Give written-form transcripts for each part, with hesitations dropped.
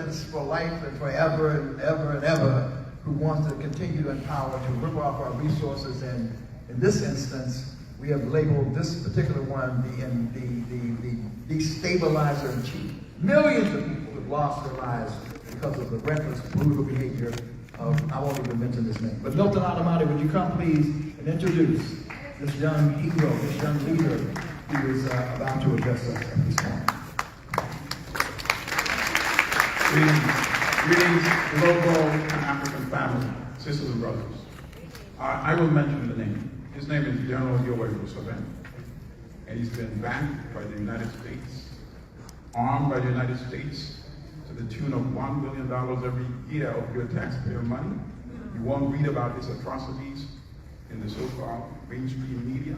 presidents for life and forever and ever and ever who wants to continue in power to rip off our resources. And in this instance, we have labeled this particular one the destabilizer in chief. Millions of people have lost their lives because of the reckless, brutal behavior of, I won't even mention his name. But Milton Alamaty, would you come please and introduce this young hero, this young leader who is about to address us at this point. Greetings, global and African family, sisters and brothers. I will mention the name. His name is General HE.BOBI, and he's been backed by the United States, armed by the United States to the tune of $1 billion every year of your taxpayer money. You won't read about his atrocities in the so-called mainstream media.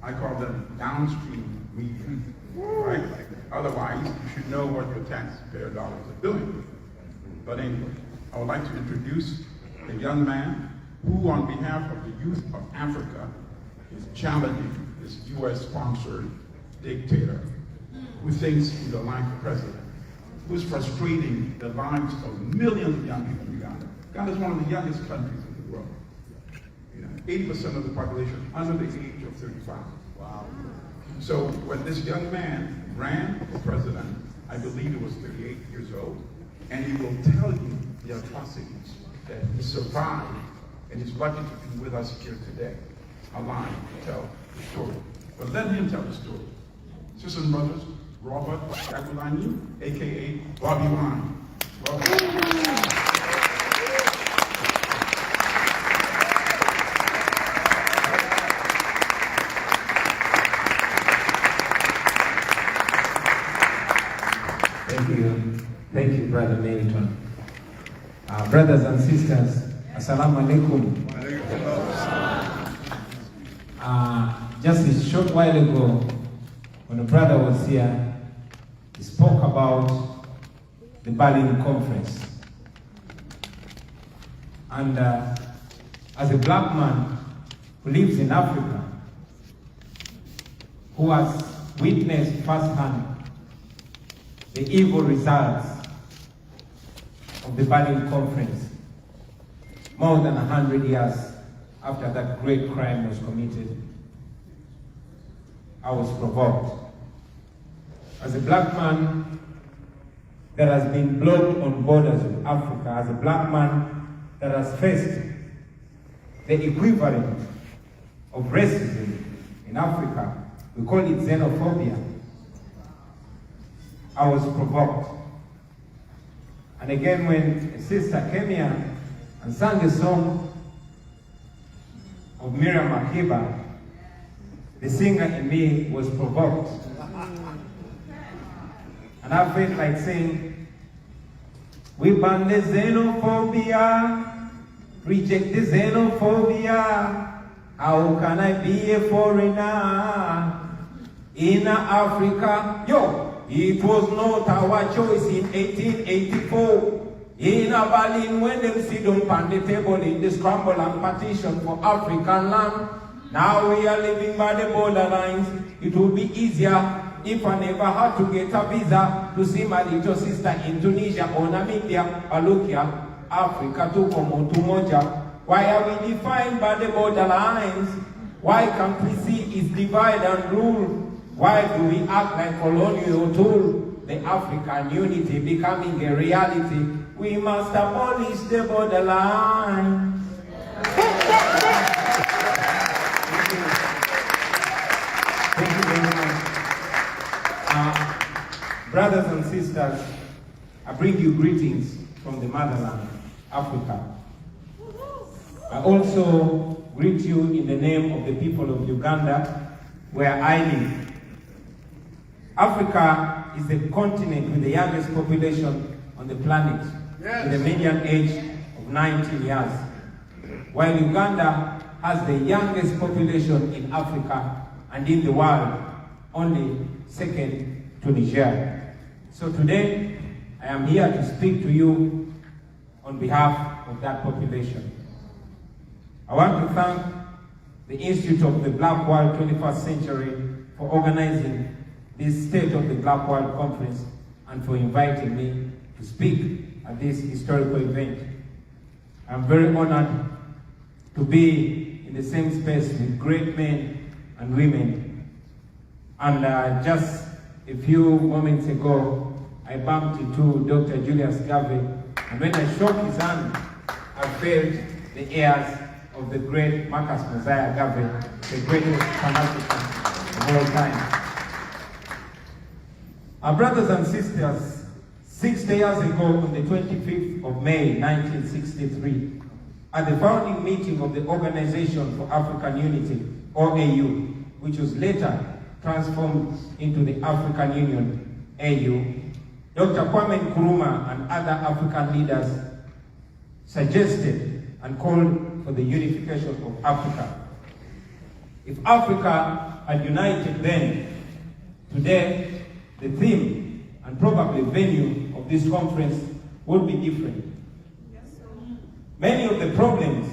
I call them downstream media, right? Otherwise, you should know what your taxpayer dollars are doing. But anyway, I would like to introduce a young man who, on behalf of the youth of Africa, is challenging this US-sponsored dictator who thinks he's a life president, who is frustrating the lives of millions of young people in Uganda. Uganda is one of the youngest countries in the world. 80% of the population under the age of 35. Wow. So when this young man ran for president, I believe he was 38 years old, and he will tell you the atrocities that he survived, and he's lucky to be with us here today, alive to tell the story. But let him tell the story. Sisters and brothers, Robert Yakulani, aka Bobby Wine. Thank you, Brother Meriton. Brothers and sisters, Assalamu alaikum. Just a short while ago, when a brother was here, he spoke about the Berlin Conference. And as a black man who lives in Africa, who has witnessed firsthand the evil results of the Berlin Conference, more than 100 years after that great crime was committed, I was provoked. As a black man that has been blocked on borders with Africa, as a black man that has faced the equivalent of racism in Africa, we call it xenophobia, I was provoked. And again, when a sister came here and sang a song of Miriam Makeba, the singer in me was provoked. And I felt like saying, we ban the xenophobia, reject the xenophobia. How can I be a foreigner in Africa? Yo! It was not our choice in 1884. In Berlin, when them sit down on the table in the scramble and partition for African land, now we are living by the borderlines. It would be easier if I never had to get a visa to see my little sister in Tunisia or Namibia or look here, Africa to come to Moja. Why are we defined by the borderlines? Why complicity is divide and rule? Why do we act like colonial tool? The African unity becoming a reality. We must abolish the borderline. Thank you very much. Brothers and sisters, I bring you greetings from the motherland, Africa. I also greet you in the name of the people of Uganda, where I live. Africa is the continent with the youngest population on the planet, with a median age of 19 years, while Uganda has the youngest population in Africa and in the world, only second to Niger. So today, I am here to speak to you on behalf of that population. I want to thank the Institute of the Black World 21st Century for organizing this State of the Black World Conference and for inviting me to speak at this historical event. I'm very honored to be in the same space with great men and women. And just a few moments ago, I bumped into Dr. Julius Garvey, and when I shook his hand, I felt the airs of the great Marcus Mosiah Garvey, the greatest Pan-African of all time. Our brothers and sisters, 60 years ago on the 25th of May 1963, at the founding meeting of the Organization for African Unity, OAU, which was later transformed into the African Union, AU, Dr. Kwame Nkrumah and other African leaders suggested and called for the unification of Africa. If Africa had united then, today, the theme and probably venue of this conference would be different. Many of the problems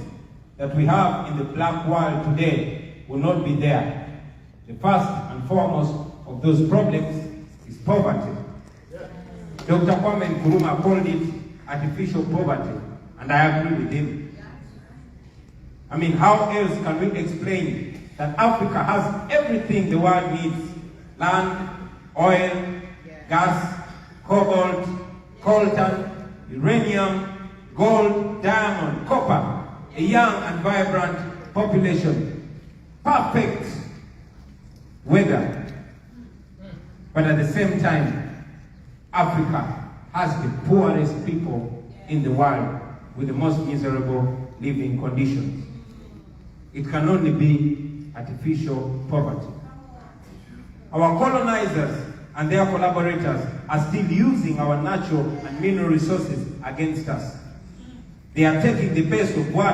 that we have in the black world today will not be there. The first and foremost of those problems is poverty. Dr. Kwame Nkrumah called it artificial poverty, and I agree with him. I mean, how else can we explain that Africa has everything the world needs? Land, oil, gas, cobalt, coltan, uranium, gold, diamond, copper, a young and vibrant population, perfect weather. But at the same time, Africa has the poorest people in the world with the most miserable living conditions. It can only be artificial poverty. Our colonizers and their collaborators are still using our natural and mineral resources against us. They are taking the best of what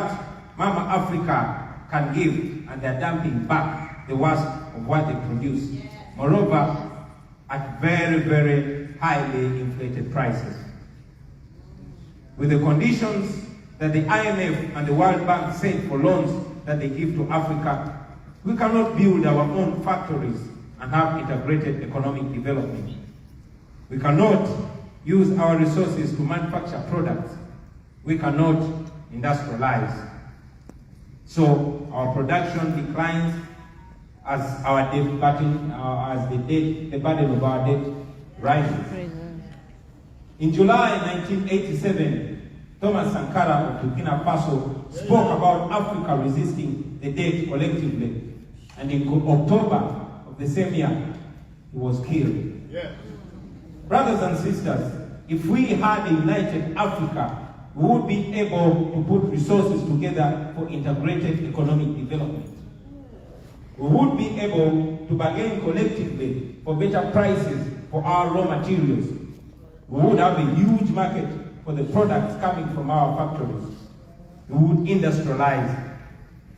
Mama Africa can give, and they are dumping back the worst of what they produce. Moreover, at very, very highly inflated prices. With the conditions that the IMF and the World Bank set for loans that they give to Africa, we cannot build our own factories and have integrated economic development. We cannot use our resources to manufacture products. We cannot industrialize. So our production declines as our debt burden, the burden of our debt rises. In July 1987, Thomas Sankara of Burkina Faso spoke about Africa resisting the debt collectively, and in October of the same year, he was killed. Yeah. Brothers and sisters, if we had a united Africa, we would be able to put resources together for integrated economic development. We would be able to bargain collectively for better prices for our raw materials. We would have a huge market for the products coming from our factories. We would industrialize.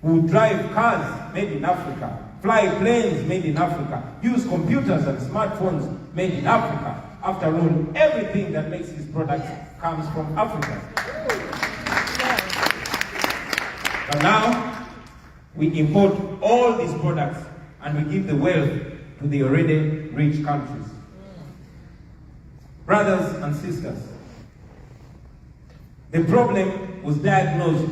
We would drive cars made in Africa, fly planes made in Africa, use computers and smartphones made in Africa. After all, everything that makes these products comes from Africa. But now, we import all these products and we give the wealth to the already rich countries. Brothers and sisters, the problem was diagnosed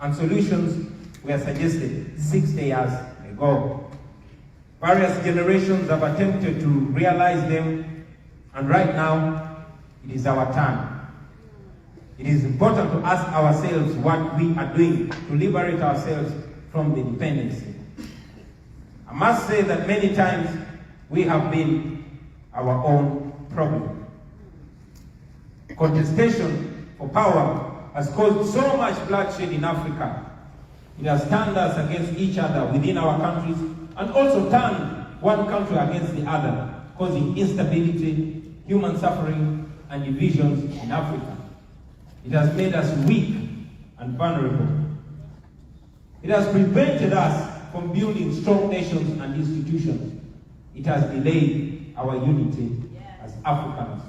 and solutions were suggested 60 years ago. Various generations have attempted to realize them, and right now, it is our turn. It is important to ask ourselves what we are doing to liberate ourselves from the dependency. I must say that many times we have been our own problem. Contestation for power has caused so much bloodshed in Africa. It has turned us against each other within our countries, and also turned one country against the other, causing instability, human suffering, and divisions in Africa. It has made us weak and vulnerable. It has prevented us from building strong nations and institutions. It has delayed our unity as Africans.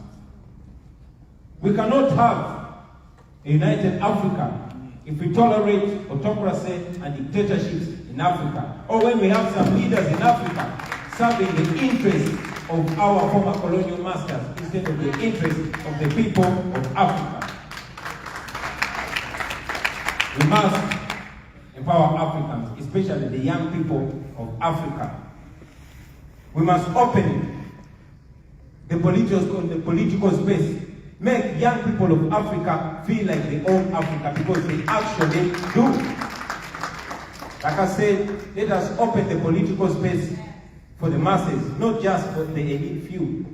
We cannot have a united Africa if we tolerate autocracy and dictatorships in Africa, or when we have some leaders in Africa serving the interests of our former colonial masters instead of the interests of the people of Africa. We must empower Africans, especially the young people of Africa. We must open the political space, make young people of Africa feel like they own Africa, because they actually do. Like I said, let us open the political space for the masses, not just for the elite few.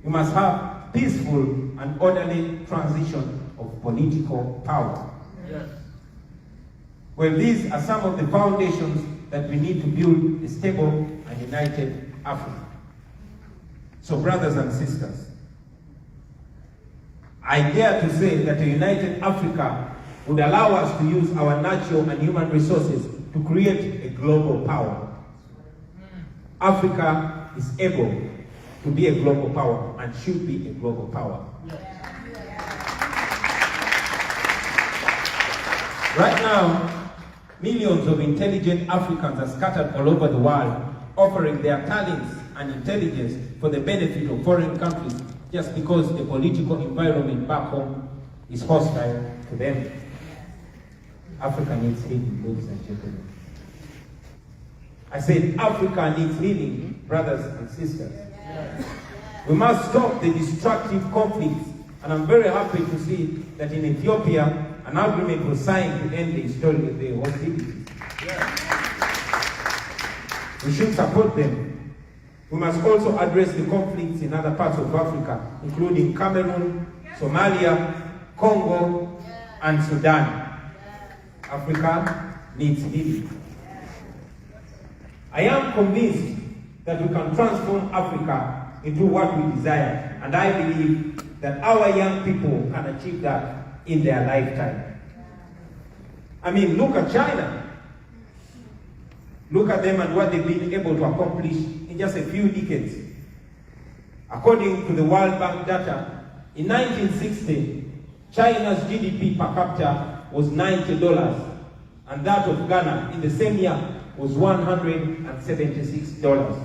We must have peaceful and orderly transition of political power. Yes. Well, these are some of the foundations that we need to build a stable and united Africa. So, brothers and sisters, I dare to say that a united Africa would allow us to use our natural and human resources to create a global power. Africa is able to be a global power and should be a global power. Right now, millions of intelligent Africans are scattered all over the world, offering their talents and intelligence for the benefit of foreign countries just because the political environment back home is hostile to them. Africa needs healing, ladies and gentlemen. I said Africa needs healing, brothers and sisters. We must stop the destructive conflicts, and I'm very happy to see that in Ethiopia, an agreement was signed to end the hostilities. We should support them. We must also address the conflicts in other parts of Africa, including Cameroon, Somalia, Congo, and Sudan. Africa needs healing. I am convinced that we can transform Africa into what we desire, and I believe that our young people can achieve that in their lifetime. I mean, look at China. Look at them and what they've been able to accomplish in just a few decades. According to the World Bank data, in 1960, China's GDP per capita was $90, and that of Ghana in the same year was $176.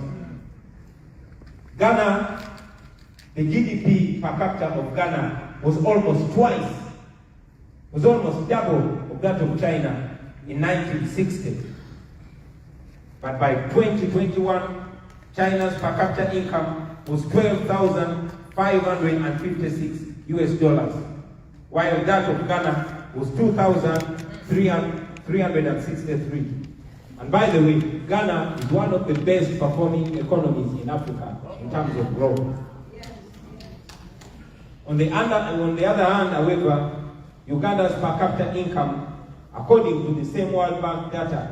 Ghana, the GDP per capita of Ghana was almost twice, was almost double of that of China in 1960. But by 2021, China's per capita income was $12,556, while that of Ghana was $2,363. And by the way, Ghana is one of the best performing economies in Africa in terms of growth. On the other hand, however, Uganda's per capita income, according to the same World Bank data,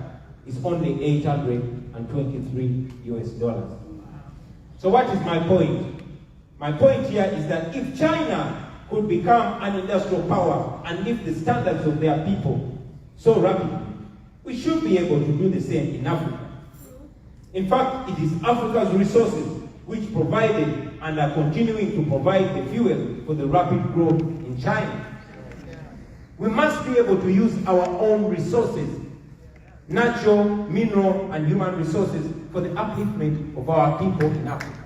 is only $823. So what is my point? My point here is that if China could become an industrial power and lift the standards of their people so rapidly, we should be able to do the same in Africa. In fact, it is Africa's resources which provided and are continuing to provide the fuel for the rapid growth in China. We must be able to use our own resources, natural, mineral, and human resources, for the upliftment of our people in Africa.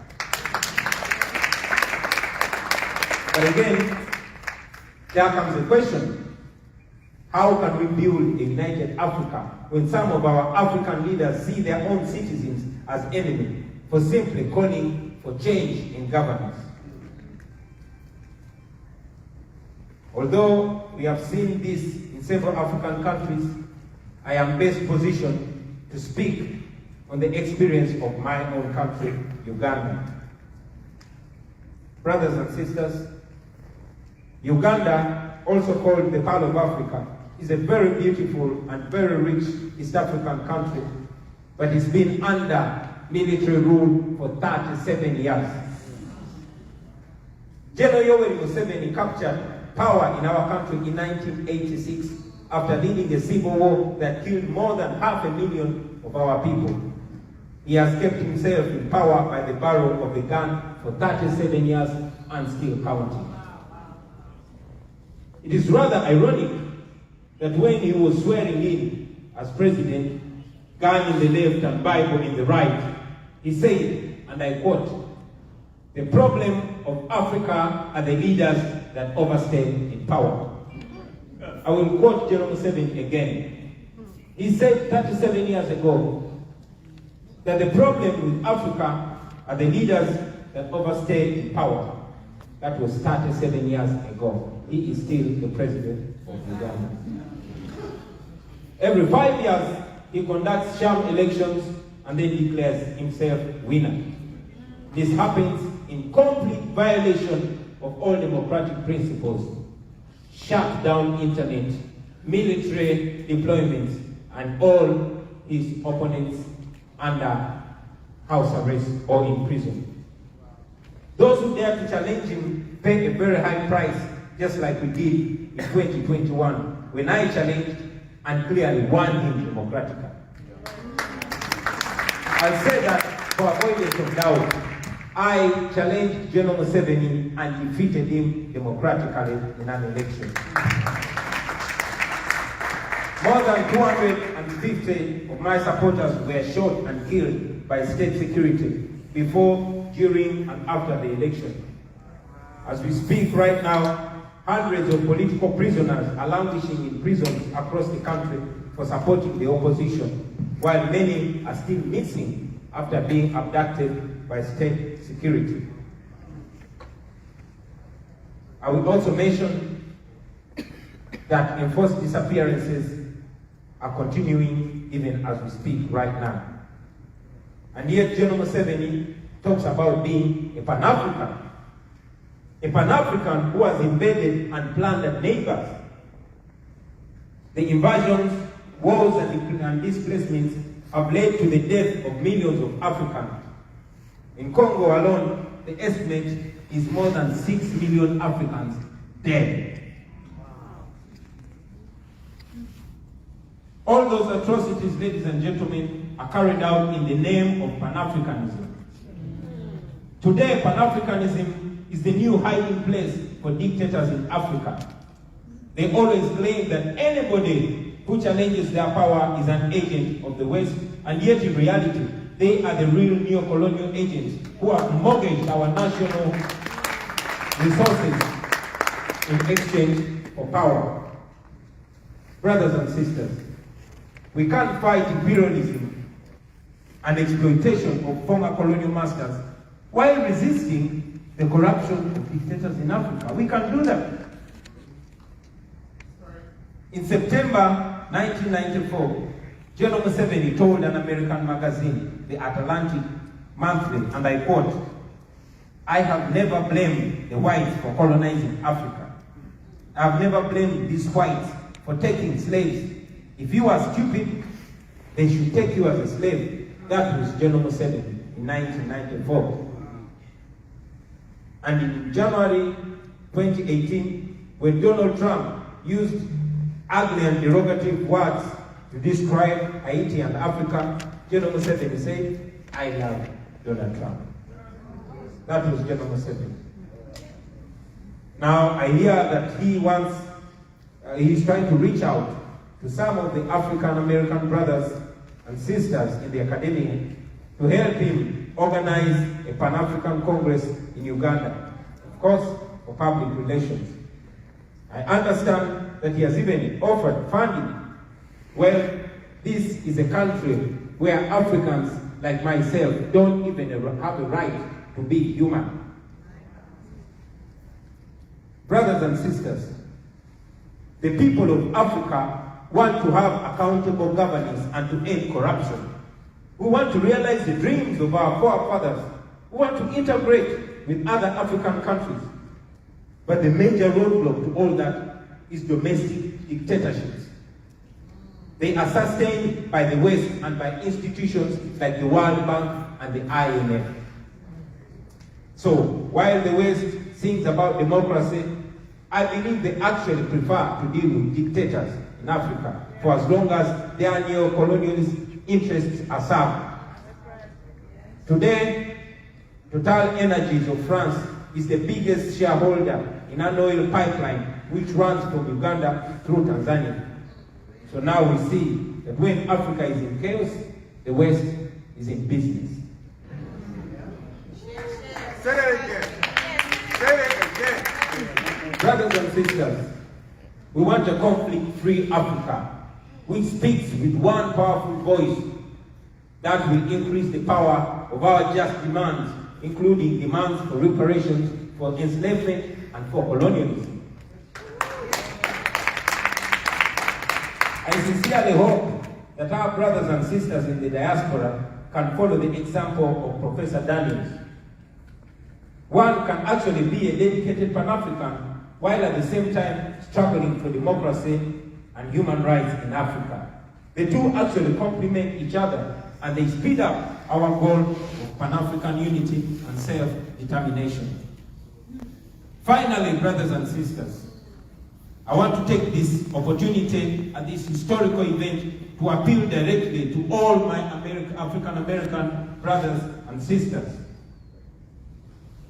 But again, there comes a question. How can we build a united Africa when some of our African leaders see their own citizens as enemy for simply calling for change in governance? Although we have seen this in several African countries, I am best positioned to speak on the experience of my own country, Uganda. Brothers and sisters, Uganda, also called the Pearl of Africa, is a very beautiful and very rich East African country, but it's been under military rule for 37 years. General Yoweri Museveni captured power in our country in 1986 after leading a civil war that killed more than 500,000 of our people. He has kept himself in power by the barrel of a gun for 37 years and still counting. It is rather ironic that when he was swearing in as president, gun in the left and Bible in the right, he said, and I quote, The problem of Africa are the leaders that overstay in power. I will quote General Museveni again. He said 37 years ago that the problem with Africa are the leaders that overstay in power. That was 37 years ago. He is still the president of Uganda. Every 5 years, he conducts sham elections and then declares himself winner. This happens in complete violation of all democratic principles. Shut down internet, military deployments, and all his opponents under house arrest or in prison. Those who dare to challenge him pay a very high price, just like we did in 2021, when I challenged and clearly won him democratically. I'll say that for avoidance of doubt, I challenged General Museveni and defeated him democratically in an election. More than 250 of my supporters were shot and killed by state security before, during, and after the election. As we speak right now, hundreds of political prisoners are languishing in prisons across the country for supporting the opposition, while many are still missing after being abducted by state security. I will also mention that enforced disappearances are continuing even as we speak right now. And yet General Museveni talks about being a Pan-African. A Pan-African who has invaded and plundered neighbors. The invasions, wars, and displacements have led to the death of millions of Africans. In Congo alone, the estimate is more than 6 million Africans dead. All those atrocities, ladies and gentlemen, are carried out in the name of Pan-Africanism. Today, Pan-Africanism is the new hiding place for dictators in Africa. They always claim that anybody who challenges their power is an agent of the West, and yet in reality, they are the real neo-colonial agents who have mortgaged our national resources in exchange for power. Brothers and sisters, we can't fight imperialism and exploitation of former colonial masters while resisting the corruption of dictators in Africa. We can do that. In September 1994, General Museveni told an American magazine, The Atlantic Monthly, and I quote, "I have never blamed the whites for colonizing Africa. I have never blamed these whites for taking slaves. If you are stupid, they should take you as a slave." That was General Museveni in 1994. And in January 2018, when Donald Trump used ugly and derogative words to describe Haiti and Africa, General Museveni said, "I love Donald Trump." That was General Museveni. Now I hear that he's trying to reach out to some of the African American brothers and sisters in the academia to help him organize a Pan-African Congress in Uganda, of course, for public relations. I understand that he has even offered funding. Well, this is a country where Africans like myself don't even have a right to be human. Brothers and sisters, the people of Africa want to have accountable governance and to end corruption. We want to realize the dreams of our forefathers. We want to integrate with other African countries. But the major roadblock to all that is domestic dictatorships. They are sustained by the West and by institutions like the World Bank and the IMF. So, while the West sings about democracy, I believe they actually prefer to deal with dictators in Africa for as long as their neo-colonialist interests are served. Today, Total Energies of France is the biggest shareholder in an oil pipeline which runs from Uganda through Tanzania. So now we see that when Africa is in chaos, the West is in business. Say it again. Say it again. Brothers and sisters, we want a conflict-free Africa which speaks with one powerful voice that will increase the power of our just demands, including demands for reparations, for enslavement, and for colonialism. I sincerely hope that our brothers and sisters in the diaspora can follow the example of Professor Daniels. One can actually be a dedicated Pan-African while at the same time struggling for democracy and human rights in Africa. The two actually complement each other and they speed up our goal of Pan-African unity and self-determination. Finally, brothers and sisters, I want to take this opportunity at this historical event to appeal directly to all my African-American brothers and sisters.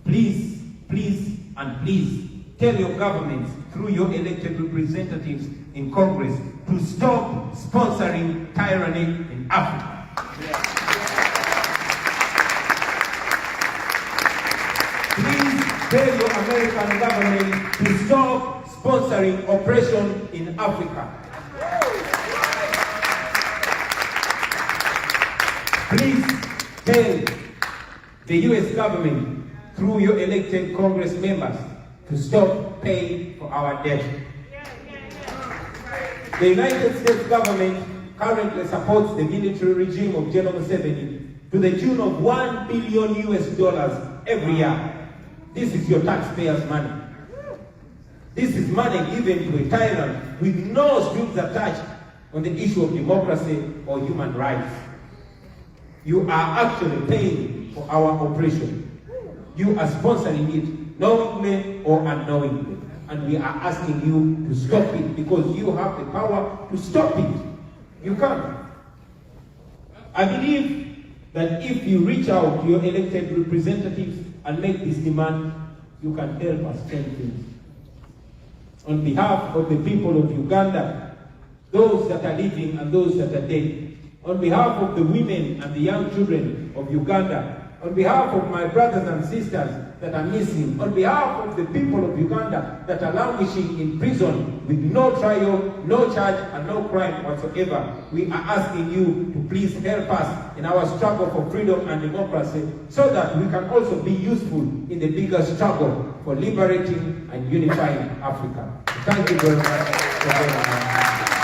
Please, please, and please tell your governments through your elected representatives in Congress to stop sponsoring tyranny in Africa. Please tell your American government to stop sponsoring oppression in Africa. Please tell the US government through your elected Congress members to stop paying for our debt. The United States government currently supports the military regime of General Museveni to the tune of $1 billion every year. This is your taxpayers' money. This is money given to a tyrant with no strings attached on the issue of democracy or human rights. You are actually paying for our oppression. You are sponsoring it knowingly or unknowingly. And we are asking you to stop it because you have the power to stop it. You can't. I believe that if you reach out to your elected representatives and make this demand, you can help us change things. On behalf of the people of Uganda, those that are living and those that are dead, on behalf of the women and the young children of Uganda, on behalf of my brothers and sisters that are missing, on behalf of the people of Uganda that are languishing in prison with no trial, no charge, and no crime whatsoever, we are asking you to please help us in our struggle for freedom and democracy so that we can also be useful in the bigger struggle for liberating and unifying Africa. Thank you very much for being here.